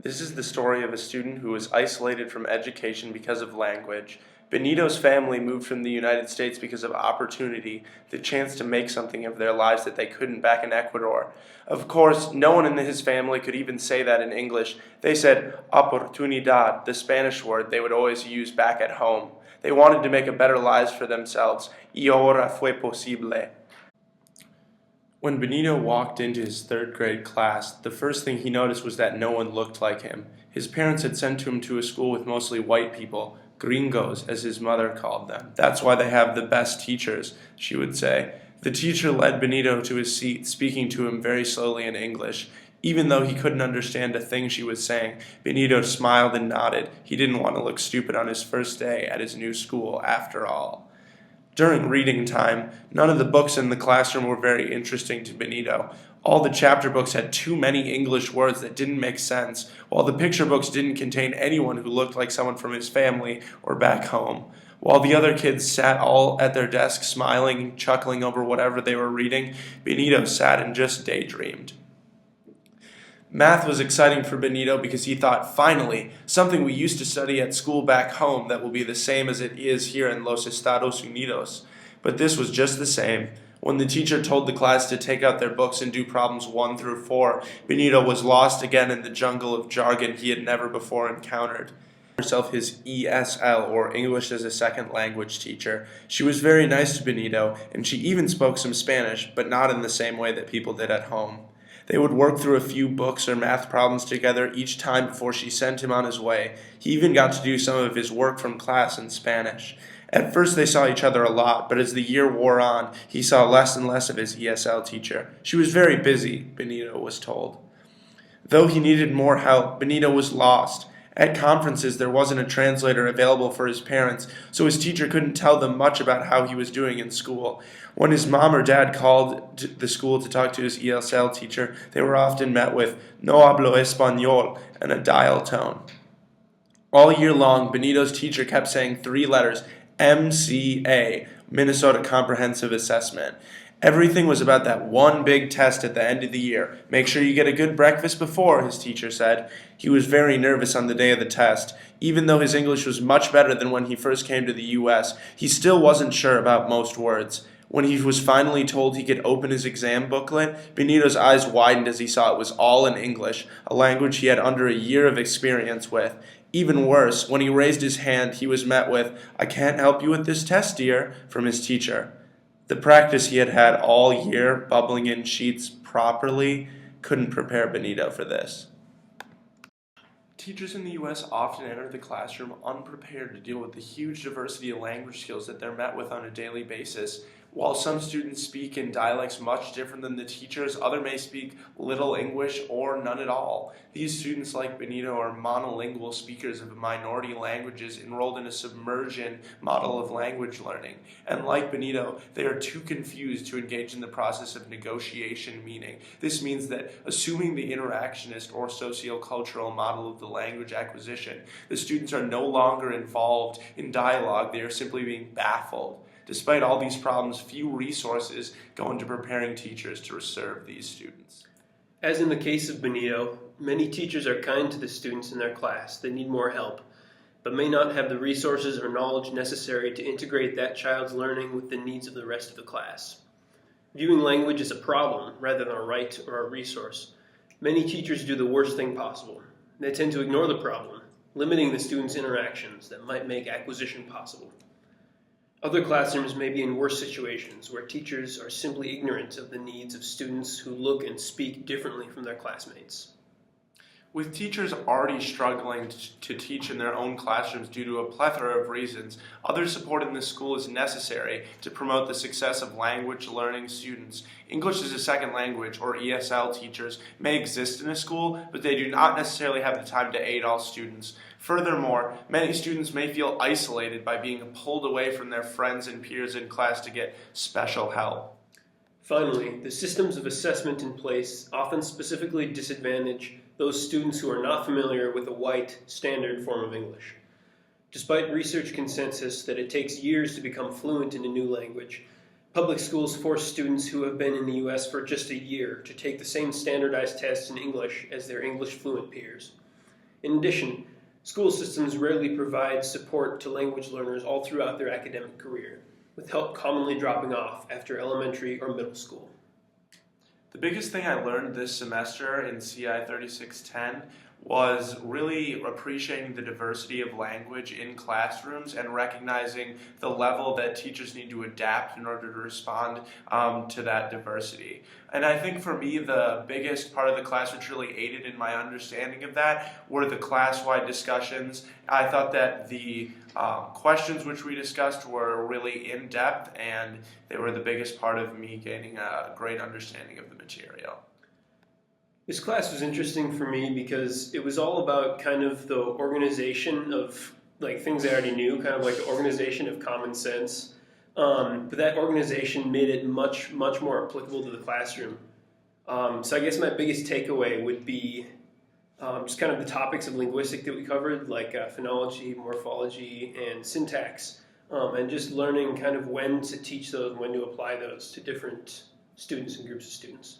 This is the story of a student who was isolated from education because of language. Benito's family moved from the United States because of opportunity, the chance to make something of their lives that they couldn't back in Ecuador. Of course, no one in his family could even say that in English. They said oportunidad, the Spanish word they would always use back at home. They wanted to make a better lives for themselves. Y ahora fue posible. When Benito walked into his third grade class, the first thing he noticed was that no one looked like him. His parents had sent him to a school with mostly white people, gringos, as his mother called them. That's why they have the best teachers, she would say. The teacher led Benito to his seat, speaking to him very slowly in English. Even though he couldn't understand a thing she was saying, Benito smiled and nodded. He didn't want to look stupid on his first day at his new school, after all. During reading time, none of the books in the classroom were very interesting to Benito. All the chapter books had too many English words that didn't make sense, while the picture books didn't contain anyone who looked like someone from his family or back home. While the other kids sat all at their desks smiling and chuckling over whatever they were reading, Benito sat and just daydreamed. Math was exciting for Benito because he thought, finally, something we used to study at school back home that will be the same as it is here in Los Estados Unidos. But this was just the same. When the teacher told the class to take out their books and do problems 1 through 4, Benito was lost again in the jungle of jargon he had never before encountered. Herself his ESL, or English as a Second Language teacher. She was very nice to Benito, and she even spoke some Spanish, but not in the same way that people did at home. They would work through a few books or math problems together each time before she sent him on his way. He even got to do some of his work from class in Spanish. At first they saw each other a lot, but as the year wore on, he saw less and less of his ESL teacher. She was very busy, Benito was told. Though he needed more help, Benito was lost. At conferences, there wasn't a translator available for his parents, so his teacher couldn't tell them much about how he was doing in school. When his mom or dad called to the school to talk to his ESL teacher, they were often met with "No hablo español" and a dial tone. All year long, Benito's teacher kept saying 3 letters, MCA, Minnesota Comprehensive Assessment. Everything was about that one big test at the end of the year. Make sure you get a good breakfast before, his teacher said. He was very nervous on the day of the test. Even though his English was much better than when he first came to the U.S., he still wasn't sure about most words. When he was finally told he could open his exam booklet, Benito's eyes widened as he saw it was all in English, a language he had under a year of experience with. Even worse, when he raised his hand, he was met with, "I can't help you with this test, dear," from his teacher. The practice he had had all year, bubbling in sheets properly, couldn't prepare Benito for this. Teachers in the U.S. often enter the classroom unprepared to deal with the huge diversity of language skills that they're met with on a daily basis. While some students speak in dialects much different than the teachers, others may speak little English or none at all. These students, like Benito, are monolingual speakers of minority languages enrolled in a submersion model of language learning. And like Benito, they are too confused to engage in the process of negotiation meaning. This means that, assuming the interactionist or sociocultural model of the language acquisition, the students are no longer involved in dialogue, they are simply being baffled. Despite all these problems, few resources go into preparing teachers to serve these students. As in the case of Benito, many teachers are kind to the students in their class that need more help, but may not have the resources or knowledge necessary to integrate that child's learning with the needs of the rest of the class. Viewing language as a problem rather than a right or a resource, many teachers do the worst thing possible. They tend to ignore the problem, limiting the students' interactions that might make acquisition possible. Other classrooms may be in worse situations where teachers are simply ignorant of the needs of students who look and speak differently from their classmates. With teachers already struggling to teach in their own classrooms due to a plethora of reasons, other support in the school is necessary to promote the success of language learning students. English as a second language, or ESL teachers, may exist in a school, but they do not necessarily have the time to aid all students. Furthermore, many students may feel isolated by being pulled away from their friends and peers in class to get special help. Finally, the systems of assessment in place often specifically disadvantage those students who are not familiar with a white, standard form of English. Despite research consensus that it takes years to become fluent in a new language, public schools force students who have been in the U.S. for just a year to take the same standardized tests in English as their English fluent peers. In addition, school systems rarely provide support to language learners all throughout their academic career, with help commonly dropping off after elementary or middle school. The biggest thing I learned this semester in CI 3610 was really appreciating the diversity of language in classrooms and recognizing the level that teachers need to adapt in order to respond to that diversity. And I think for me, the biggest part of the class which really aided in my understanding of that were the class-wide discussions. I thought that the questions which we discussed were really in-depth, and they were the biggest part of me gaining a great understanding of the material. This class was interesting for me because it was all about kind of the organization of like things I already knew, kind of like the organization of common sense. But that organization made it much more applicable to the classroom. So I guess my biggest takeaway would be just kind of the topics of linguistics that we covered, like phonology, morphology, and syntax, and just learning kind of when to teach those and when to apply those to different students and groups of students.